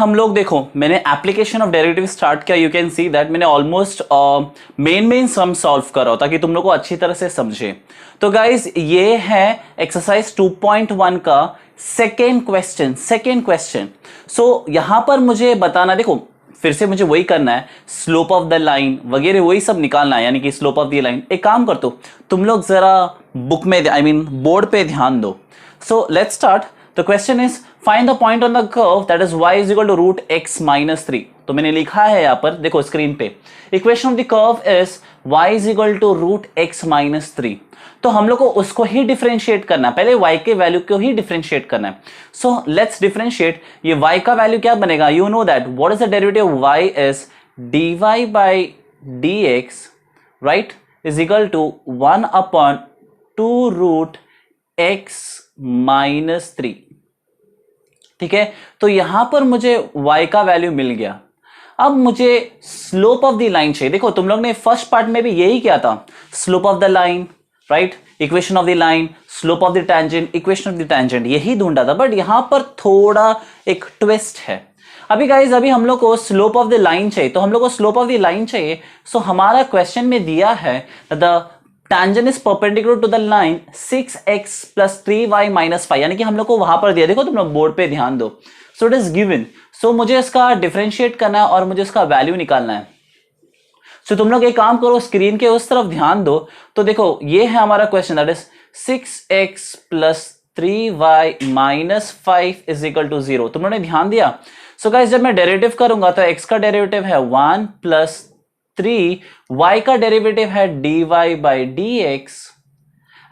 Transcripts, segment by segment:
हम लोग देखो, मैंने एप्लीकेशन ऑफ डेरिवेटिव स्टार्ट किया। यू कैन सी दैट मैंने ऑलमोस्ट मेन सम सॉल्व करा ताकि तुम लोग को अच्छी तरह से समझे। तो गाइज ये है एक्सरसाइज 2.1 का सेकेंड क्वेश्चन। सो यहां पर मुझे बताना, देखो फिर से मुझे वही करना है, स्लोप ऑफ द लाइन वगैरह वही सब निकालना है, यानी कि स्लोप ऑफ द लाइन। एक काम कर दो तुम लोग, जरा बुक में बोर्ड पे ध्यान दो। So let's start. The question is find the point on the curve that is y is equal to root x minus 3। तो मैंने लिखा है यहां पर, देखो स्क्रीन पे, equation of the curve is y is equal to root x minus 3। तो हम लोग को उसको ही डिफरेंशिएट करना है, पहले y के वैल्यू को ही डिफरेंशिएट करना है। So let's differentiate. ये y का वैल्यू क्या बनेगा, you know that what is the derivative y is dy by dx, right, is equal to 1 upon 2 root x minus 3। ठीक है, तो यहां पर मुझे y का वैल्यू मिल गया। अब मुझे स्लोप ऑफ द लाइन चाहिए। देखो तुम लोग ने फर्स्ट पार्ट में भी यही किया था, slope of the line, right, equation of the line, slope of the tangent, equation of the tangent, यही ढूंढा था। बट यहां पर थोड़ा एक ट्विस्ट है। अभी गाइज अभी हम लोग को स्लोप ऑफ द लाइन चाहिए, तो हम लोग को स्लोप ऑफ द लाइन चाहिए। सो हमारा क्वेश्चन में दिया है the tangent is perpendicular to the line 6x plus 3y minus 5, यानी कि हम लोग को वहां पर दिया, देखो तुम लोग बोर्ड पे ध्यान दो। So it is given. So मुझे इसका डिफरेंशिएट करना है और मुझे इसका वैल्यू निकालना है। सो तुम लोग एक काम करो, स्क्रीन के उस तरफ ध्यान दो। तो देखो ये है हमारा question, that is 6x plus 3y minus 5 is equal to 0। तुम लोगों ने ध्यान दिया। सो गाइस जब मैं डेरिवेटिव करूंगा तो x का डेरिवेटिव है 1 प्लस 3, y का डेरिवेटिव है dy by dx,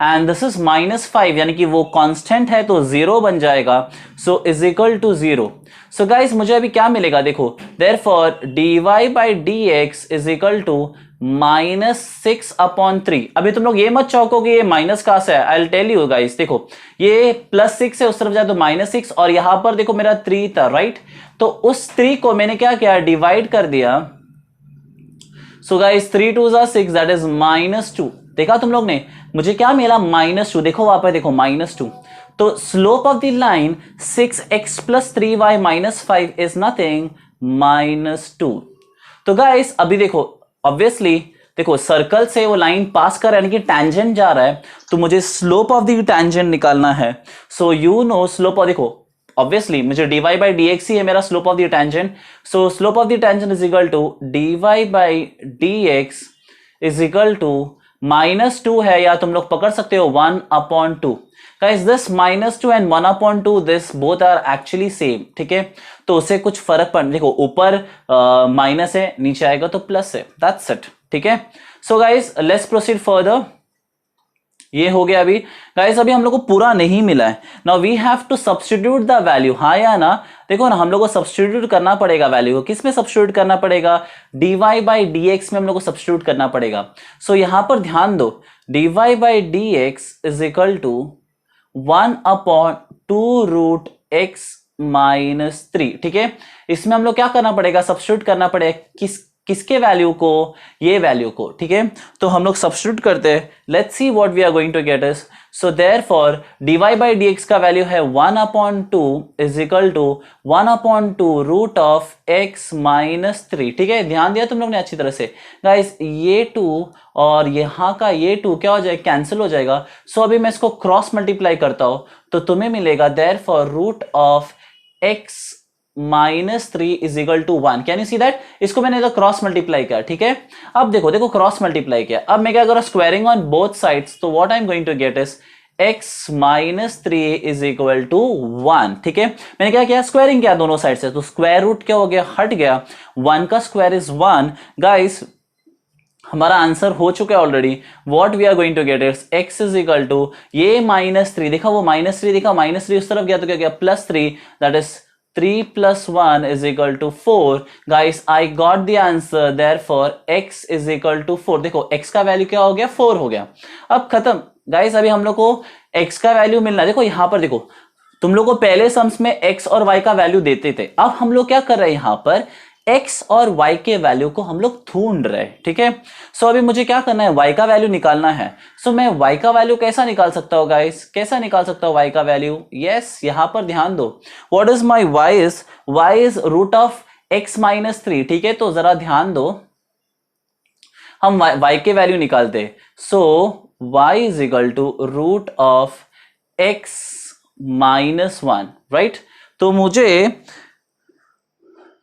and this is minus 5, यानी कि वो कांस्टेंट है तो 0 बन जाएगा। So is equal to 0। So guys मुझे अभी क्या मिलेगा, देखो therefore dy by dx is equal to minus 6 upon 3। अभी तुम लोग ये मत चौंकोगे ये माइनस कहां से है, I will tell you guys. देखो ये प्लस 6 है, उस तरफ जाए तो माइनस 6, और यहां पर देखो मेरा 3 था, राइट। तो उस 3 को मैंने क्या किया, डिवाइड कर दिया। सो गाइस 3 2 जा 6, दैट इज माइनस 2। देखा तुम लोग ने, मुझे क्या मिला, माइनस 2। देखो वहां पर देखो माइनस 2। तो slope of the line 6x plus 3y minus 5 is nothing minus 2। तो गाइस अभी देखो ऑब्वियसली, देखो सर्कल से वो लाइन पास कर रहा है, यानी कि टैंजेंट जा रहा है, तो मुझे स्लोप ऑफ द टैंजेंट निकालना है। So you know slope of, देखो ऑब्वियसली मुझे dy बाई dx ही है मेरा slope of the tangent. So slope of the tangent is equal to dy by dx is equal to minus 2 है, या तुम लोग पकड़ सकते हो 1 upon 2। Guys this minus 2 and 1 upon 2, this both are actually same. ठीक है, तो उससे कुछ फर्क पड़, देखो ऊपर माइनस है, नीचे आएगा तो प्लस है, दैट्स इट। ठीक है, so guys let's proceed further. ये हो गया। अभी गाइस अभी हम लोग को पूरा नहीं मिला है। Now we have to substitute the value, हाँ या ना। देखो ना हम लोग को सब्स्टिट्यूट करना पड़ेगा वैल्यू को। किस में सब्स्टिट्यूट करना पड़ेगा, dy बाई dx में हम लोग को सब्स्टिट्यूट करना पड़ेगा। सो यहां पर ध्यान दो, dy by dx is equal to 1 upon 2 root x minus 3। ठीक है, इसमें हम लोग क्या करना पड़ेगा, सब्स्टिट्यूट करना पड़ेगा किसके वैल्यू को, ये वैल्यू को। ठीक है, तो हम लोग सब्स्टिट्यूट करते हैं। Let's see what we are going to get is, so therefore dy by dx का वैल्यू है 1 upon 2 is equal to 1 upon 2 root of x minus 3। ठीक है, ध्यान दिया तुम लोग ने अच्छी तरह से। गाइस ये 2 और यहाँ का ये 2 क्या हो जाएगा, कैंसिल हो जाएगा। सो अभी मैं इसको क्रॉस मल्टीप्लाई करता हूं तो तुम्हें मिलेगा therefore root of x minus 3 is equal to 1। Can you see that, इसको मैंने इधर क्रॉस मल्टीप्लाई किया। ठीक है, अब देखो क्रॉस मल्टीप्लाई किया। अब मैं क्या करूं, स्क्वायरिंग ऑन बोथ साइड्स, तो what I am going to get is x minus 3 is equal to 1। ठीक है, मैंने क्या किया, स्क्वायरिंग किया दोनों साइड से, तो स्क्वायर रूट क्या हो गया, हट गया। 1 का स्क्वायर इज 1। गाइस हमारा आंसर हो चुका है already. What we are going to get is x is equal to ये माइनस 3, देखा वो माइनस 3 दिखा, माइनस 3 उस तरफ गया तो क्या गया, plus 3, that is 3 plus 1 is equal to 4. Guys, I got the answer. Therefore, x is equal to 4. देखो x का वैल्यू क्या हो गया, 4 हो गया। अब खत्म। गाइस अभी हम लोग को x का वैल्यू मिलना है। देखो यहां पर देखो, तुम लोग को पहले सम्स में x और y का वैल्यू देते थे। अब हम लोग क्या कर रहे हैं, यहां पर x और y के वैल्यू को हम लोग ढूंढ रहे हैं, ठीक है। सो अभी मुझे क्या करना है, y का वैल्यू निकालना है। सो मैं y का वैल्यू कैसा निकाल सकता हूं गाइस, कैसा निकाल सकता हूं y का वैल्यू? यस, यहां पर ध्यान दो, what is my y is root of x minus 3, ठीक है। तो जरा ध्यान दो, हम y के वैल्यू निकालते, so y is equal to root of x minus 1, right. तो मुझे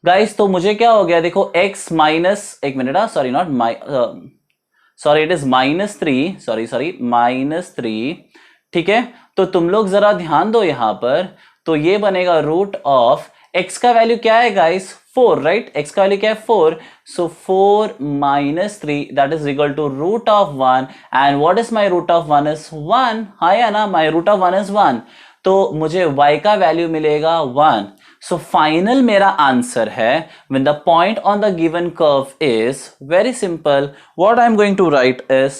गाइस, तो मुझे क्या हो गया, देखो x माइनस, एक minute, sorry not sorry it is minus 3, sorry minus 3, ठीक है। तो तुम लोग जरा ध्यान दो यहां पर, तो ये बनेगा रूट ऑफ x का वैल्यू क्या है गाइस, 4, राइट। x का वैल्यू क्या है, 4, so 4 minus 3 that is equal to root of 1, and what is my root of 1 is 1, हाँ या ना, माय रूट ऑफ 1 इज 1, तो मुझे y का वैल्यू मिलेगा 1। सो फाइनल मेरा आंसर है, when the point on the given curve is very simple, what I am going to write is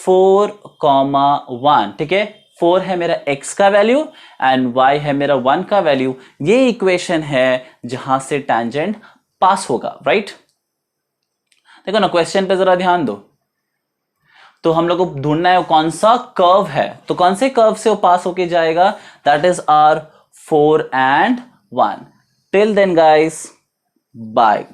4,1, ठीक है। 4 है मेरा x का वैल्यू एंड y है मेरा 1 का वैल्यू। ये इक्वेशन है जहां से टेंजेंट पास होगा, राइट। देखो ना, क्वेश्चन पे जरा ध्यान दो, तो हम लोग को ढूंढना है कौन सा कर्व है, तो कौन से कर्व से वो पास होके जाएगा, that is are 4 and 1। Till then guys, bye.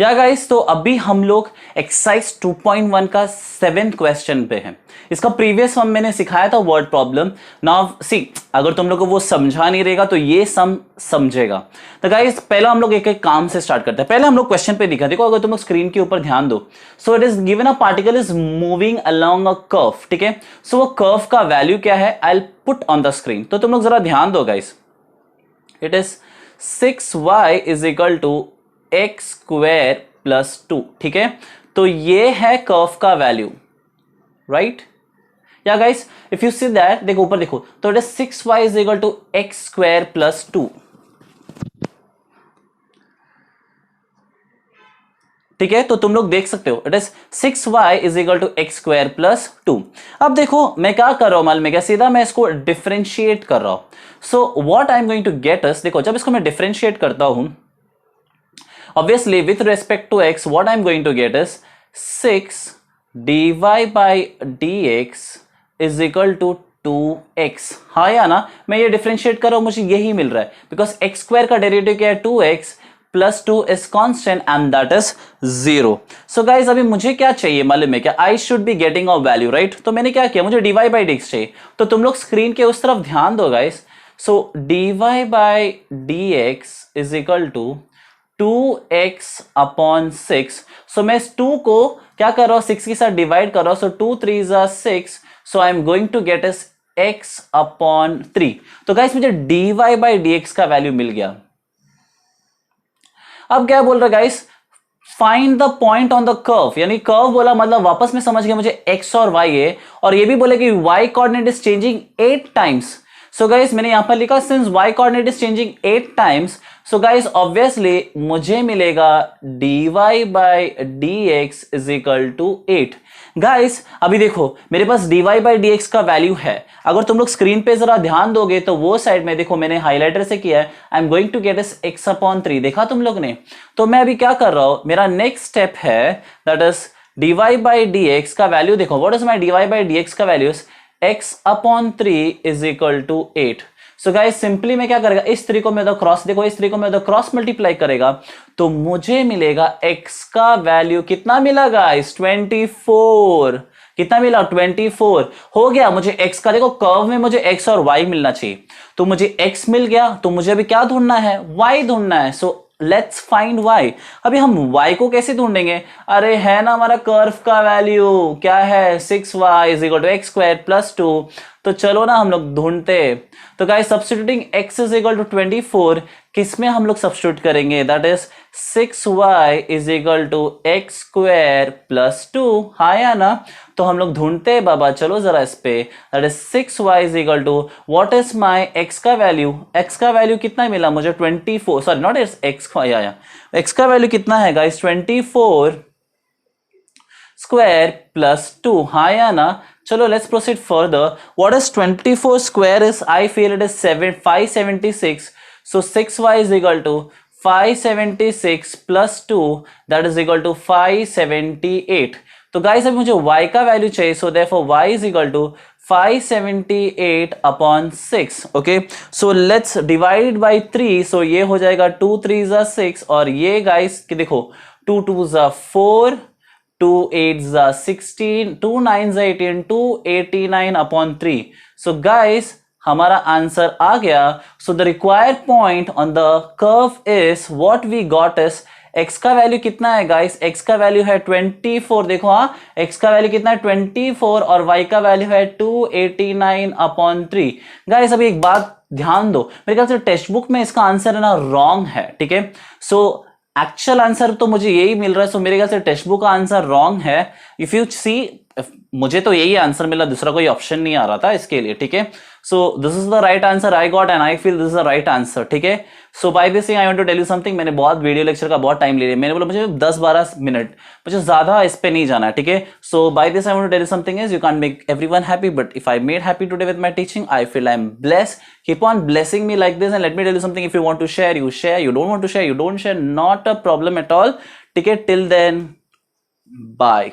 Yeah guys, तो अभी हम लोग एक्सरसाइज 2.1 का 7th क्वेश्चन पे हैं। इसका प्रीवियस सम मैंने सिखाया था, वर्ड प्रॉब्लम। नाउ सी, अगर तुम लोग को वो समझा नहीं रहेगा तो ये सम समझेगा। तो गाइस, पहला हम लोग एक एक काम से स्टार्ट करते हैं। पहले हम लोग क्वेश्चन पे दिखा, देखो अगर तुम लोग स्क्रीन के ऊपर ध्यान दो, so it is given a particle is moving along a curve, ठीक है। सो वो कर्व का वैल्यू क्या है, I will put on the screen. तो तुम लोग जरा ध्यान दो guys, it is 6y is equal to x square plus 2, ठीक है। तो ये है कर्व का value, right. Yeah guys, if you see that, देखो ऊपर देखो, तो it is 6y is equal to x square plus 2, ठीक है। तो तुम लोग देख सकते हो, it is 6y is equal to x square plus 2। अब देखो मैं क्या कर रहा हूं, मालूम है क्या, सीधा मैं इसको डिफरेंशिएट कर रहा हूं। So what I am going to get is, देखो जब इसको मैं डिफरेंशिएट करता हूं, obviously with respect to x, what I'm going to get is 6 dy by dx is equal to 2x, हाँ या ना। मैं ये डिफरेंशिएट कर रहा हूं, मुझे यही मिल रहा है, बिकॉज x स्क्वायर का डेरिवेटिव क्या है, 2x plus 2 is constant and that is 0। So guys, अभी मुझे क्या चाहिए मालूम है क्या, I should be getting a value, right. तो मैंने क्या किया, मुझे dy by dx चाहिए। तो तुम लोग स्क्रीन के उस तरफ ध्यान दो guys. So dy by dx is equal to 2x upon 6। So मैं इस 2 को क्या कर रहा हूं, 6 के साथ डिवाइड कर रहा हूं। सो 2 3 जा 6, so I am going to get इस x अपॉन 3। तो गाइस, मुझे dy बाई dx का वैल्यू मिल गया। अब क्या बोल रहा है guys, find the point on the curve, यानी कर्व बोला मतलब वापस में समझ गया मुझे x और y है, और ये भी बोले कि y coordinate is changing 8 times. So guys, मैंने यहां पर लिखा since y coordinate is changing 8 times, so guys obviously मुझे मिलेगा dy by dx is equal to 8। Guys, अभी देखो मेरे पास dy बाई dx का वैल्यू है। अगर तुम लोग स्क्रीन पे जरा ध्यान दोगे तो वो साइड में देखो मैंने हाईलाइटर से किया है, I am going to get इस x अपॉन 3, देखा तुम लोग ने। तो मैं अभी क्या कर रहा हूं, मेरा नेक्स्ट स्टेप है that is dy by dx का वैल्यू, देखो what is my dy by dx का value, x upon 3 is equal to 8। So guys, simply मैं क्या करेगा, इस 3 को मैं उधर क्रॉस, देखो इस 3 को मैं उधर क्रॉस मल्टीप्लाई करेगा तो मुझे मिलेगा x का वैल्यू कितना मिला गाइस, 24। कितना मिला, 24 हो गया। मुझे x का, देखो कर्व में मुझे x और y मिलना चाहिए, तो मुझे x मिल गया। तो मुझे अभी क्या ढूंढना है, y ढूंढना है। So let's find y। अभी हम y को कैसे ढूंढेंगे, अरे है ना हमारा कर्व का वैल्यू क्या है, 6y is equal to x square plus 2। तो चलो ना हम लोग ढूंढते। तो guys, substituting x is equal to 24, किसमें हम लोग सब्स्टिट्यूट करेंगे, that is 6y is equal to x square plus 2, हाँ या ना। तो हम लोग ढूंढते हैं बाबा, चलो जरा इस पे, that is 6y is equal to what is my x का वैल्यू, x का वैल्यू कितना मिला मुझे, 24, सॉरी नॉट x का, या x का वैल्यू कितना है गाइस, 24 स्क्वायर प्लस 2, हाँ या ना। चलो let's proceed further. What is 24 square is, I feel it is 576। So 6y is equal to 576 plus 2 that is equal to 578। तो गाइस अभी मुझे y का वैल्यू चाहिए, so therefore y is equal to 578 upon 6। Okay, so let's divide by 3, so ये हो जाएगा 2 3 जा 6, और ये गाइस कि देखो 2 2 जा 4, 2 8 जा 16, 2 9 जा 18, 289 अपॉन 3। सो गाइस हमारा आंसर आ गया। So the required point on the curve is what we got is x का वैल्यू कितना है गाइस, x का वैल्यू है 24। देखो हाँ, x का वैल्यू कितना है 24 और y का वैल्यू है 289 अपॉन 3। गाइस अभी एक बात ध्यान दो, मेरे ख्याल से टेक्स्ट बुक में इसका आंसर है ना रॉन्ग है, ठीक है। सो एक्चुअल आंसर तो मुझे यही मिल रहा है, सो मेरे ख्याल से टेक्स्ट बुक का आंसर रॉन्ग है। इफ यू सी, मुझे तो यही आंसर मिला, दूसरा कोई ऑप्शन नहीं आ रहा था इसके लिए, ठीक है। So this is the right answer I got and I feel this is the right answer, ठीक है। So by this I want to tell you something, मैंने बहुत वीडियो लेक्चर का बहुत टाइम ले लिया, मैंने बोला मुझे 10-12 मिनट, मुझे ज्यादा इस पे नहीं जाना है, ठीक है। So by this I want to tell you something is you can make everyone happy, but if I made happy today with my teaching I feel I am blessed. Keep on blessing me like this and let me tell you something, if you want to share you share, you don't want to share you don't share, not a problem at all, ठीक है। Till then bye.